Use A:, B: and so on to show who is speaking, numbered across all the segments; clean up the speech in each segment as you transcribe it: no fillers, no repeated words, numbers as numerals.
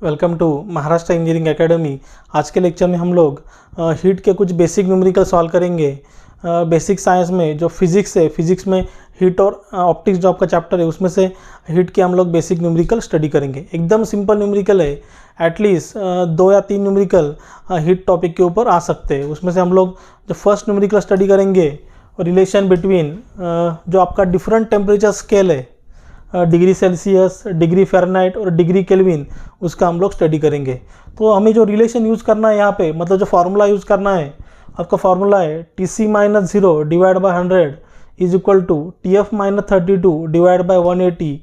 A: Welcome to Maharashtra engineering academy. आज के lecture में हम लोग हीट के कुछ बेसिक न्यूमेरिकल सॉल्व करेंगे। बेसिक साइंस में जो फिजिक्स है, फिजिक्स में हीट और ऑप्टिक्स जो आपका चैप्टर है उसमें से हीट के हम लोग बेसिक न्यूमेरिकल स्टडी करेंगे। एकदम सिंपल न्यूमेरिकल है, एटलीस्ट 2 या 3 न्यूमेरिकल हीट टॉपिक के ऊपर आ सकते हैं। उसमें से हम लोग जो फर्स्ट न्यूमेरिकल स्टडी करेंगे रिलेशन बिटवीन जो आपका डिफरेंट टेम्परेचर स्केल है, डिग्री सेल्सियस, डिग्री फ़ारेनहाइट और डिग्री केल्विन, उसका हम लोग स्टडी करेंगे। तो हमें जो रिलेशन यूज़ करना है यहाँ पे, मतलब जो फार्मूला यूज़ करना है, आपका फार्मूला है Tc-0 divide by 100 is equal to Tf-32 divide by 180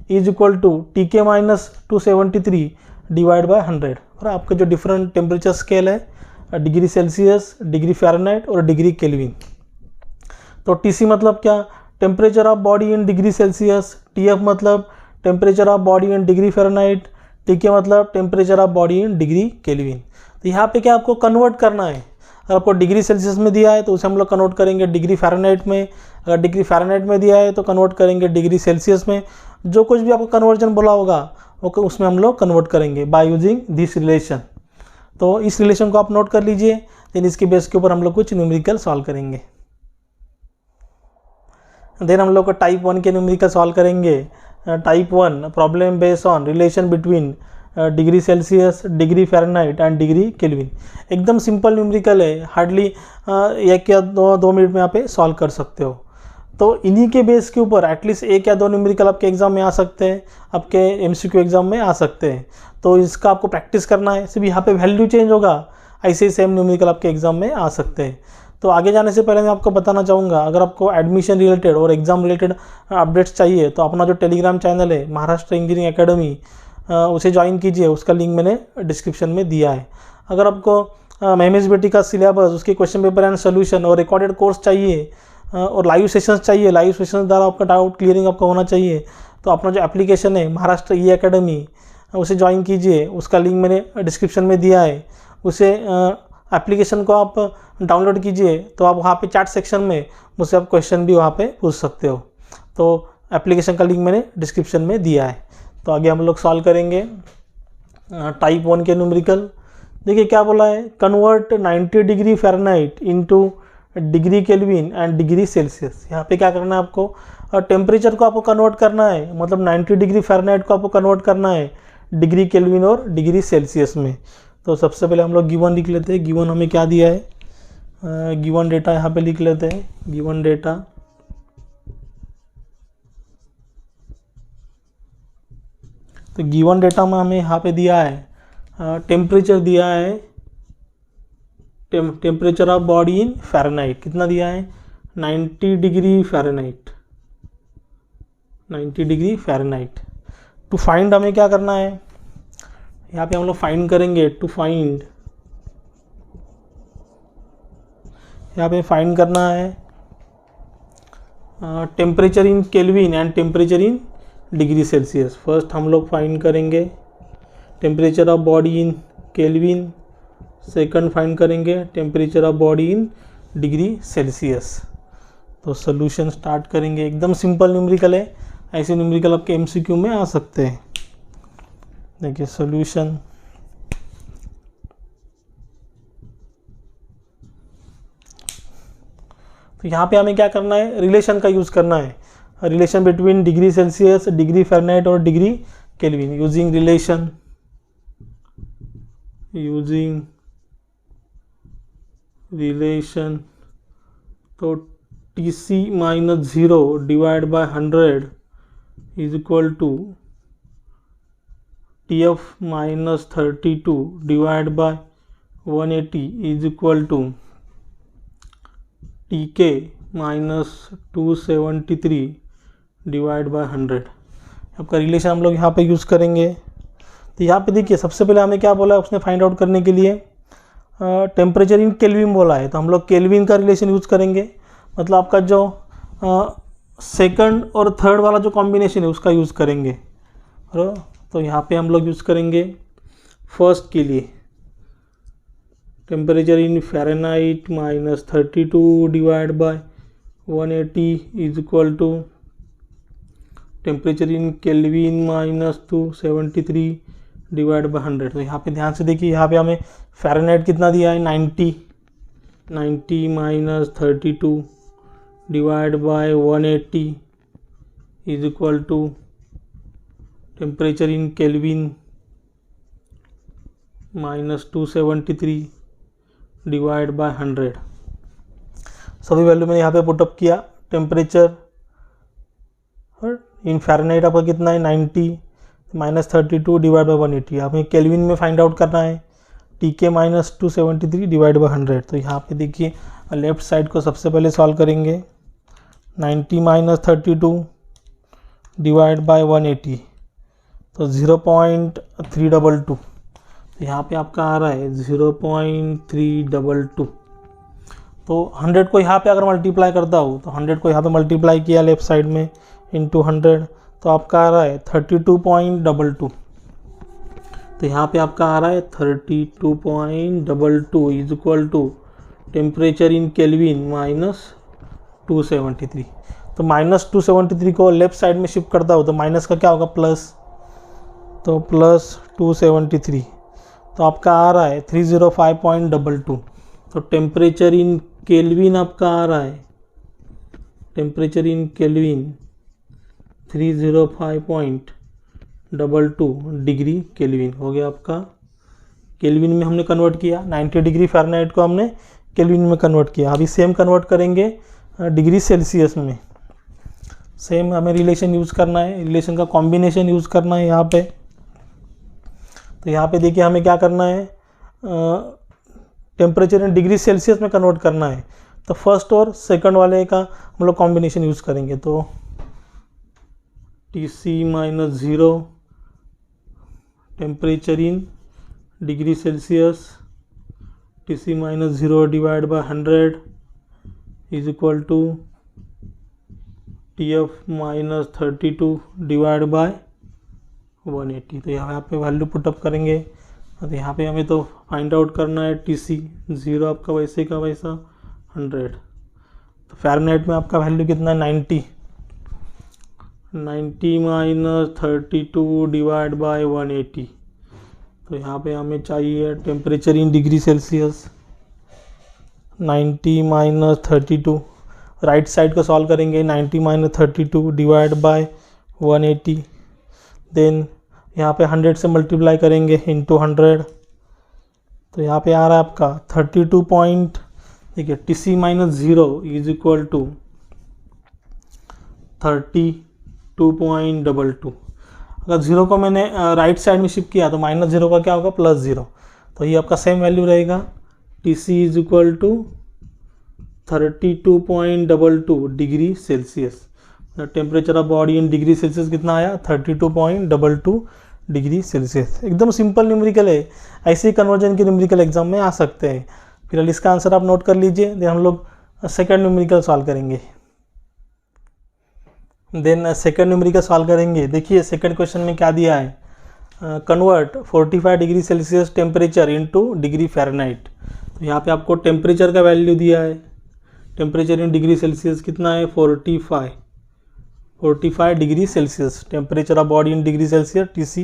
A: is equal to Tk-273 divide by 100। और आपके जो डिफरेंट टेम्परेचर स्केल है, डिग्री सेल्सियस, डिग्री फ़ारेनहाइट और डिग्री केल्विन। तो Tc मतलब क्या, temperature of body in degree Celsius, Tf मतलब temperature of body in degree Fahrenheit, Tk मतलब temperature of body in degree Kelvin. तो यहाँ पे क्या आपको कन्वर्ट करना है। अगर आपको डिग्री सेल्सियस में दिया है तो उसे हम लोग कन्वर्ट करेंगे डिग्री फ़ारेनहाइट में, अगर डिग्री फ़ारेनहाइट में दिया है तो कन्वर्ट करेंगे डिग्री सेल्सियस में। जो कुछ भी आपको कन्वर्जन बोला होगा वो उसमें हम लोग कन्वर्ट करेंगे बाय यूजिंग दिस रिलेशन। तो इस रिलेशन को आप नोट कर लीजिए, देन इसके बेस के ऊपर हम लोग कुछ न्यूमेरिकल सॉल्व करेंगे। देन हम लोग को टाइप 1 के न्यूमेरिकल सॉल्व करेंगे। Type 1 problem based on relation between degree Celsius, degree Fahrenheit and degree kelvin. एकदम सिंपल न्यूमेरिकल है, हार्डली 1 या 2 मिनट में यहाँ पे सॉल्व कर सकते हो। तो इन्हीं के बेस के ऊपर एटलीस्ट 1 या 2 न्यूमेरिकल आपके एग्जाम में आ सकते हैं, आपके एमसीक्यू एग्जाम में आ सकते हैं। तो इसका आपको प्रैक्टिस करना है, सिर्फ यहाँ पे वैल्यू चेंज होगा, ऐसे ही सेम न्यूमेरिकल आपके एग्जाम में आ सकते हैं। तो आगे जाने से पहले मैं आपको बताना चाहूँगा, अगर आपको एडमिशन रिलेटेड और एग्ज़ाम रिलेटेड अपडेट्स चाहिए तो अपना जो टेलीग्राम चैनल है महाराष्ट्र इंजीनियरिंग एकेडमी, उसे ज्वाइन कीजिए। उसका लिंक मैंने डिस्क्रिप्शन में दिया है। अगर आपको महेश बेटी का सिलेबस, उसके क्वेश्चन पेपर एंड सोल्यूशन और रिकॉर्डेड कोर्स चाहिए और लाइव सेशंस चाहिए, लाइव सेशंस द्वारा आपका डाउट क्लियरिंग आपको होना चाहिए, तो अपना जो एप्लीकेशन है महाराष्ट्र ई एकेडमी, उसे ज्वाइन कीजिए। उसका लिंक मैंने डिस्क्रिप्शन में दिया है। उसे एप्लीकेशन को आप डाउनलोड कीजिए, तो आप वहाँ पे चैट सेक्शन में मुझसे आप क्वेश्चन भी वहाँ पे पूछ सकते हो। तो एप्लीकेशन का लिंक मैंने डिस्क्रिप्शन में दिया है। तो आगे हम लोग सॉल्व करेंगे टाइप 1 के न्यूमेरिकल। देखिए क्या बोला है, convert 90 degree Fahrenheit into degree kelvin and degree Celsius. यहाँ पे क्या करना है आपको, टेम्परेचर को आपको कन्वर्ट करना है, मतलब 90 डिग्री फ़ारेनहाइट को आपको कन्वर्ट करना है डिग्री केल्विन और डिग्री सेल्सियस में। तो सबसे पहले हम लोग गिवन लिख लेते हैं। गिवन हमें क्या दिया है, गिवन डेटा यहाँ पे लिख लेते हैं। गिवन डेटा, तो गिवन डेटा में हमें यहाँ पे दिया है टेम्परेचर दिया है, temperature of body in Fahrenheit कितना दिया है, 90 degree Fahrenheit, 90 degree Fahrenheit. To find हमें क्या करना है, यहाँ पे हम लोग फाइंड करेंगे। टू फाइंड, यहाँ पे फाइंड करना है temperature in kelvin and temperature in degree Celsius. First हम लोग फाइंड करेंगे temperature of body in kelvin, second find करेंगे temperature of body in degree Celsius. तो सोल्यूशन स्टार्ट करेंगे। एकदम सिंपल न्यूमेरिकल है, ऐसे न्यूमेरिकल आपके एमसीक्यू में आ सकते हैं। देखिए सोल्यूशन, तो यहाँ पे हमें क्या करना है, रिलेशन का यूज़ करना है। Relation between degree Celsius, degree Fahrenheit और degree kelvin. Using relation, using relation, तो Tc-0 divide by 100 is equal to Tf-32 divide by 180 is equal to Tk-273 divide by 100। आपका रिलेशन हम लोग यहाँ पे यूज़ करेंगे। तो यहाँ पे देखिए सबसे पहले हमें क्या बोला है, उसने फाइंड आउट करने के लिए टेम्परेचर इन केल्विन बोला है, तो हम लोग केल्विन का रिलेशन यूज़ करेंगे। मतलब आपका जो सेकंड और थर्ड वाला जो कॉम्बिनेशन है उसका यूज़ करेंगे। तो यहाँ पे हम लोग यूज़ करेंगे फर्स्ट के लिए temperature in Fahrenheit -32 divide by 180 is equal to temperature in Kelvin -273 divide by 100। तो यहाँ पे ध्यान से देखिए, यहाँ पे हमें फ़ारेनहाइट कितना दिया है 90 minus 32 divide by 180 is equal to temperature in Kelvin minus 273 divide by 100। सभी वैल्यू मैंने यहाँ पे पुटअप किया। टेम्परेचर इन फ़ारेनहाइट आपका कितना है 90 माइनस 32 डिवाइड बाय 180। हमें केल्विन में फाइंड आउट करना है TK माइनस 273 डिवाइड बाय 100। तो यहाँ पे देखिए लेफ्ट साइड को सबसे पहले सॉल्व करेंगे। 90 माइनस 32 डिवाइड बाय 180 तो 0.322। तो यहाँ पे आपका आ रहा है 0.322। तो 100 को यहाँ पे अगर मल्टीप्लाई करता हूँ तो 100 को यहाँ पे मल्टीप्लाई किया लेफ्ट साइड में इंटू 100 तो आपका आ रहा है 32.22। तो यहाँ पे आपका आ रहा है 32.22 is equal to temperature in Kelvin minus 273। तो माइनस 273 को लेफ्ट साइड में शिफ्ट करता हूँ तो माइनस का क्या होगा प्लस, तो प्लस 273। तो आपका आ रहा है 305.22। तो टेम्परेचर इन केल्विन आपका आ रहा है, temperature in kelvin 305.22 degree kelvin हो गया आपका। केल्विन में हमने कन्वर्ट किया, 90 डिग्री फ़ारेनहाइट को हमने केल्विन में कन्वर्ट किया। अभी सेम कन्वर्ट करेंगे डिग्री सेल्सियस में। सेम हमें रिलेशन यूज़ करना है, रिलेशन का कॉम्बिनेशन यूज़ करना है यहाँ पे। तो यहाँ पे देखिए हमें क्या करना है, टेम्परेचर इन डिग्री सेल्सियस में कन्वर्ट करना है। तो फर्स्ट और सेकंड वाले का हम लोग कॉम्बिनेशन यूज़ करेंगे। तो TC minus 0 temperature in degree Celsius TC minus 0 divide by 100 is equal to TF minus 32 divide by 180। तो यहाँ पे वैल्यू पुटअप करेंगे। तो यहाँ पे हमें तो फाइंड आउट करना है TC 0 आपका वैसे का वैसा 100। तो फ़ारेनहाइट में आपका वैल्यू कितना है 90 माइनस 32 डिवाइड बाय 180। तो यहाँ पे हमें चाहिए temperature in degree Celsius 90 minus 32। Right side को सॉल्व करेंगे, 90 माइनस 32 डिवाइड बाय 180। देन यहाँ पे 100 से मल्टीप्लाई करेंगे इंटू 100। तो यहाँ पे आ रहा है आपका 32 पॉइंट, ठीक है, TC minus 0 is equal to 32.22। अगर 0 को मैंने राइट साइड में शिफ्ट किया तो माइनस 0 का क्या होगा प्लस 0। तो ये आपका सेम वैल्यू रहेगा, TC is equal to 32.22 degree Celsius. Temperature of body in degree Celsius कितना आया 32.22 डिग्री सेल्सियस। एकदम सिंपल न्यूमेरिकल है, ऐसे ही कन्वर्जन के न्यूमेरिकल एग्जाम में आ सकते हैं। फिलहाल इसका आंसर आप नोट कर लीजिए, देन हम लोग सेकंड न्यूमेरिकल सॉल्व करेंगे। देन सेकंड न्यूमेरिकल सॉल्व करेंगे। देखिए सेकंड क्वेश्चन में क्या दिया है, convert 45 degree Celsius temperature into degree Fahrenheit. तो यहाँ पे आपको टेम्परेचर का वैल्यू दिया है, टेम्परेचर इन डिग्री सेल्सियस कितना है 45 degree Celsius. Temperature of body in degree Celsius TC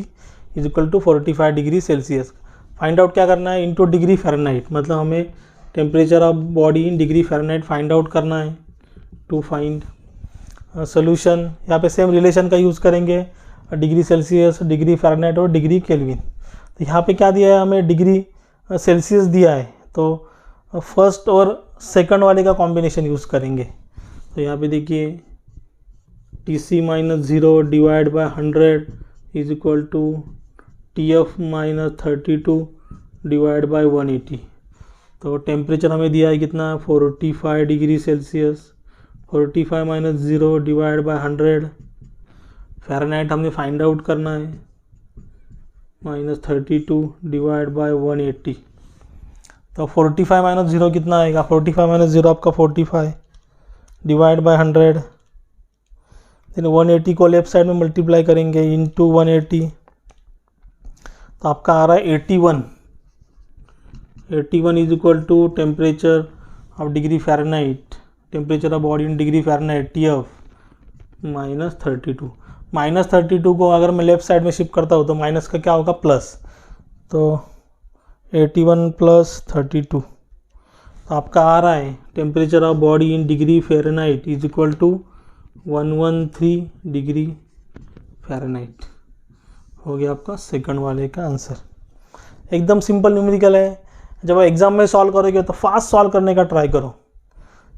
A: is equal to 45 degree Celsius. Find out क्या करना है इनटू डिग्री फ़ारेनहाइट, मतलब हमें temperature of body in degree Fahrenheit find out करना है। To find solution, यहाँ पे सेम रिलेशन का यूज़ करेंगे, डिग्री सेल्सियस, डिग्री फ़ारेनहाइट और डिग्री केल्विन। तो यहाँ पे क्या दिया है हमें, डिग्री सेल्सियस दिया है, तो फर्स्ट और सेकंड वाले का कॉम्बिनेशन यूज़ करेंगे। तो यहाँ पे देखिए TC minus 0 divide by 100 is equal to TF minus 32 divide by 180। तो टेम्परेचर हमें दिया है कितना 45 degree Celsius, 45 minus 0 divide by 100। Fahrenheit हमने फाइंड आउट करना है, माइनस 32 डिवाइड बाय 180। तो 45 माइनस 0 कितना आएगा, 45 माइनस 0 आपका 45 डिवाइड बाय 100। देन 180 को लेफ्ट साइड में मल्टीप्लाई करेंगे इंटू 180। तो आपका आ रहा है 81 is equal to temperature of degree Fahrenheit, temperature of body in degree Fahrenheit TF minus 32। Minus 32 को अगर मैं लेफ्ट साइड में शिफ्ट करता हूँ तो माइनस का क्या होगा प्लस, तो 81 प्लस 32, तो आपका आ रहा है temperature of body in degree Fahrenheit is equal to 113 degree Fahrenheit. हो गया आपका सेकंड वाले का आंसर। एकदम सिंपल न्यूमेरिकल है, जब एग्जाम में सॉल्व करोगे तो फास्ट सॉल्व करने का ट्राई करो।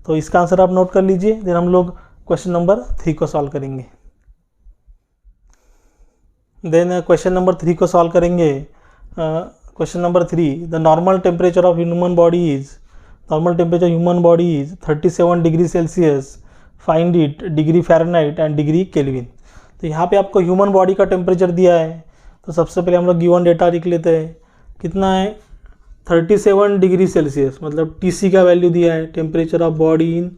A: तो इसका आंसर आप नोट कर लीजिए, देन हम लोग क्वेश्चन नंबर 3 को सॉल्व करेंगे। देन क्वेश्चन नंबर 3 को सॉल्व करेंगे। Question number 3, the normal temperature of human body is 37 degree Celsius, find it degree Fahrenheit and degree Kelvin. तो यहाँ पे आपको ह्यूमन बॉडी का टेम्परेचर दिया है, तो सबसे पहले हम लोग गिवन डेटा लिख लेते हैं। कितना है 37 डिग्री सेल्सियस, मतलब टीसी का वैल्यू दिया है, temperature of body in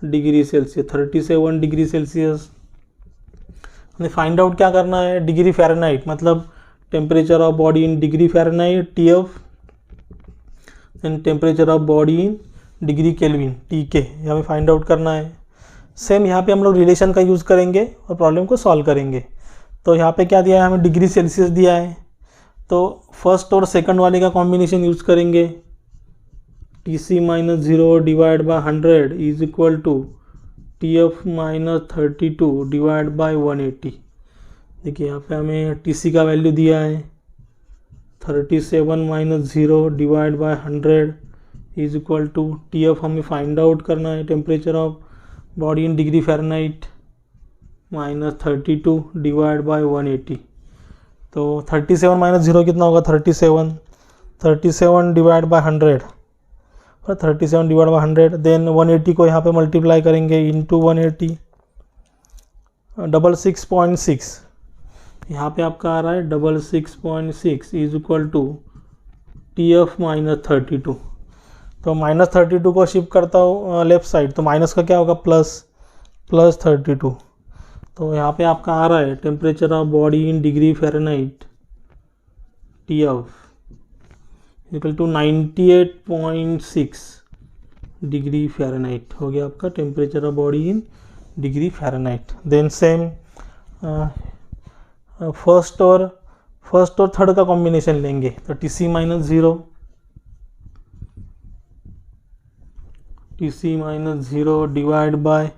A: degree Celsius 37 degree Celsius. हमें फाइंड आउट क्या करना है, डिग्री फ़ारेनहाइट, मतलब temperature of body in degree Fahrenheit TF, and temperature of body in degree kelvin TK, हमें फाइंड आउट करना है। सेम यहाँ पे हम लोग रिलेशन का यूज़ करेंगे और प्रॉब्लम को सॉल्व करेंगे। तो यहाँ पे क्या दिया है, हमें डिग्री सेल्सियस दिया है, तो फर्स्ट और सेकंड वाले का कॉम्बिनेशन यूज़ करेंगे। TC minus 0 divide by 100 is equal to TF minus 32 divide by 180। देखिए यहाँ पे हमें TC का वैल्यू दिया है 37 minus 0 divide by 100 is equal to TF हमें फाइंड आउट करना है, temperature of body in degree Fahrenheit minus 32 divide by 180। तो 37 माइनस 0 कितना होगा 37 डिवाइड बाय 100 और 37 डिवाइड बाय 100, देन 180 को यहाँ पे मल्टीप्लाई करेंगे इंटू 180, 66.6, यहाँ पे आपका आ रहा है 66.6 is equal to TF minus 32। तो माइनस 32 को शिफ्ट करता हूँ लेफ्ट साइड, तो माइनस का क्या होगा प्लस 32। तो यहाँ पे आपका आ रहा है temperature of body in degree Fahrenheit TF equal to 98.6 degree Fahrenheit. हो गया आपका temperature of body in degree Fahrenheit. Then same first और थर्ड का कॉम्बिनेशन लेंगे, तो TC minus 0 divide by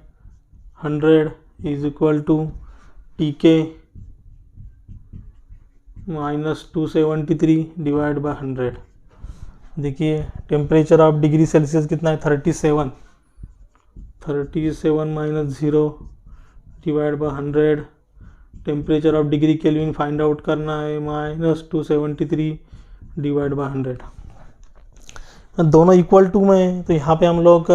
A: 100 is equal to TK minus 273 divide by 100। देखिए temperature of degree Celsius कितना है 37 minus 0 divide by 100, temperature of degree Kelvin find out करना है minus 273 divide by 100। दोनों इक्वल टू में है, तो यहाँ पे हम लोग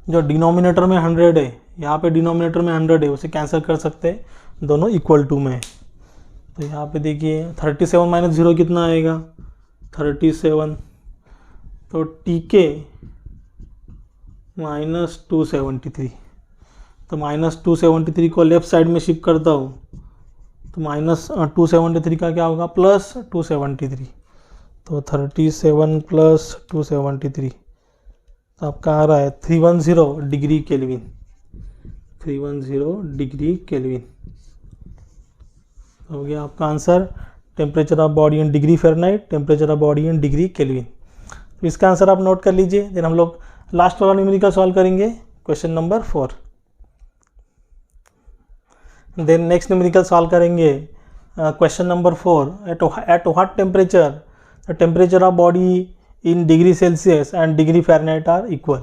A: जो डिनोमिनेटर में 100 है, यहाँ पे डिनोमिनेटर में 100 है, उसे कैंसिल कर सकते हैं, दोनों इक्वल टू में। तो यहाँ पे देखिए 37 माइनस 0 कितना आएगा 37, तो TK माइनस 273, तो माइनस 273 को लेफ्ट साइड में शिफ्ट करता हूँ, तो माइनस 273 का क्या होगा प्लस 273, तो 37 प्लस 273, तो आपका आ रहा है 310 डिग्री केल्विन, 310 डिग्री केल्विन। हो गया आपका answer temperature of body in degree Fahrenheit, temperature of body in degree Kelvin. तो इसका आंसर आप नोट कर लीजिए। देन हम लोग लास्ट वाला न्यूमेरिकल सॉल्व करेंगे, question number 4। Then next numerical solve करेंगे question number 4, at what temperature the temperature of body in degree Celsius and degree Fahrenheit are equal.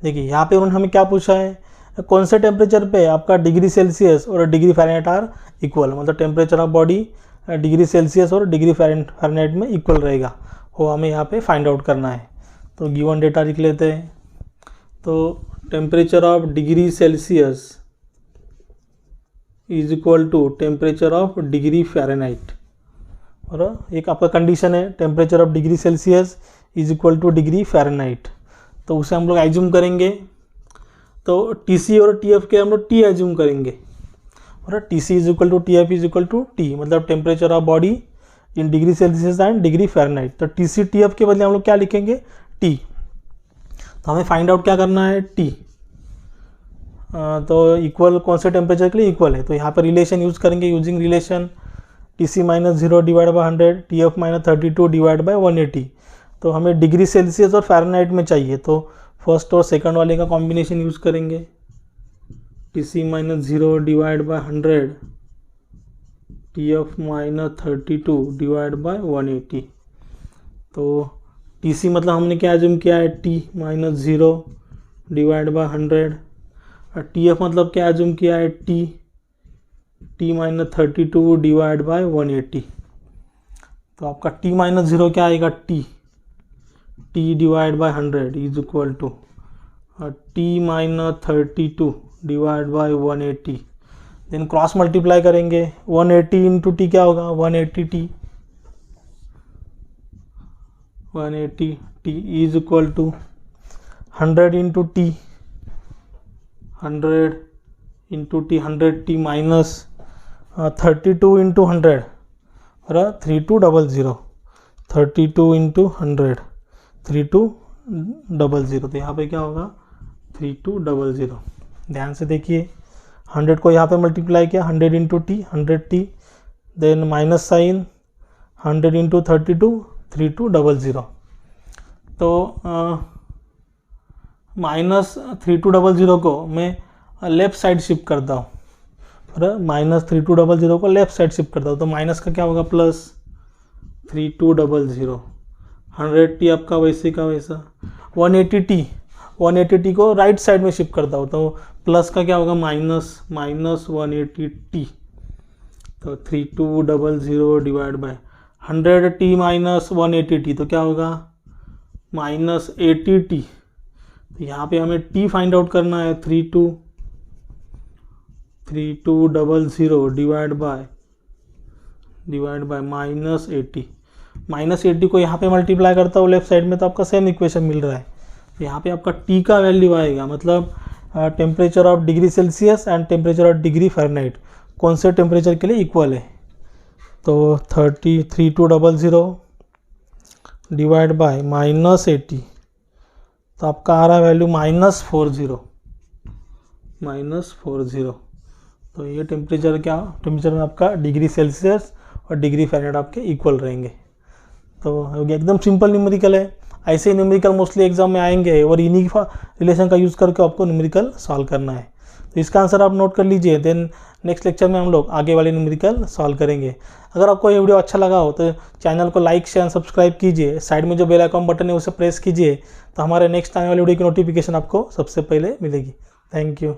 A: देखिए यहाँ पे उन्होंने हमें क्या पूछा है, कौन से टेम्परेचर पे आपका डिग्री सेल्सियस और डिग्री फ़ारेनहाइट आर इक्वल, मतलब temperature of body degree Celsius और डिग्री फ़ारेनहाइट में इक्वल रहेगा, वो हमें यहाँ पे फाइंड आउट करना है। तो गिवन डेटा लिख लेते हैं। तो temperature of degree Celsius is equal to temperature of degree Fahrenheit, और एक आपका कंडीशन है temperature of degree Celsius is equal to degree Fahrenheit, तो उसे हम लोग एज्यूम करेंगे। तो TC और TF के हम लोग T एज्यूम करेंगे, और TC is equal to TF is equal to T, मतलब temperature of body in degree Celsius and degree Fahrenheit. तो TC TF के बदले हम लोग क्या लिखेंगे T। तो हमें फाइंड आउट क्या करना है T, तो इक्वल कौन से टेम्परेचर के लिए इक्वल है, तो यहाँ पर रिलेशन यूज़ करेंगे, using relation TC minus 0 divide by 100, TF minus 32 divide by 180। तो हमें डिग्री सेल्सियस और फ़ारेनहाइट में चाहिए, तो फर्स्ट और सेकंड वाले का कॉम्बिनेशन यूज़ करेंगे। TC minus 0 divide by 100, TF minus 32 divide by 180। तो TC मतलब हमने क्या एज्यूम किया है, T माइनस 0 डिवाइड बाई 100, और TF मतलब क्या एज्यूम किया है, T माइनस 32 डिवाइड बाई 180। तो आपका T माइनस 0 क्या आएगा, T divide by 100 is equal to T minus 32 divide by 180। Then cross multiply करेंगे, 180 इंटू टी क्या होगा, 180 T is equal to 100 into T, 100 into T, 100 minus 32 into 100 और 3200, 32 into 100 3200। तो यहाँ पे क्या होगा, 3200। ध्यान से देखिए, 100 को यहाँ पे मल्टीप्लाई किया, 100 into T, 100 T, then minus sign, 100 into 32 3200। तो माइनस 3200 को मैं लेफ़्ट साइड शिफ्ट करता हूँ, और माइनस 3200 को लेफ़्ट साइड शिफ्ट करता हूँ, तो माइनस का क्या होगा, प्लस 3200। 100 आपका वैसे का वैसा, 180 को राइट साइड में शिफ्ट करता हूँ, तो प्लस का क्या होगा, माइनस 180 तो 3200 डिवाइड बाय 100 माइनस 180 तो क्या होगा, माइनस 80। तो यहाँ पे हमें टी फाइंड आउट करना है, 3200 डिवाइड बाय माइनस 80 को यहाँ पे मल्टीप्लाई करता हूँ लेफ्ट साइड में, तो आपका सेम इक्वेशन मिल रहा है। यहाँ पे आपका टी का वैल्यू आएगा, मतलब temperature of degree Celsius and temperature of degree Fahrenheit कौन से टेम्परेचर के लिए इक्वल है। तो 3200 डिवाइड बाय माइनस 80, तो आपका आ रहा है वैल्यू -40। तो ये टेम्परेचर में आपका डिग्री सेल्सियस और डिग्री फ़ारेनहाइट आपके इक्वल रहेंगे। तो एकदम सिंपल न्यूमेरिकल है। ऐसे ही न्यूमेरिकल मोस्टली एग्जाम में आएंगे, और इन्हीं रिलेशन का यूज़ करके आपको न्यूमेरिकल सॉल्व करना है। तो इसका आंसर आप नोट कर लीजिए, देन नेक्स्ट लेक्चर में हम लोग आगे वाले न्यूमेरिकल सॉल्व करेंगे। अगर आपको ये वीडियो अच्छा लगा हो तो चैनल को लाइक शेयर सब्सक्राइब कीजिए, साइड में जो बेल आइकन बटन है उसे प्रेस कीजिए, तो हमारे नेक्स्ट आने वाली वीडियो की नोटिफिकेशन आपको सबसे पहले मिलेगी। Thank you.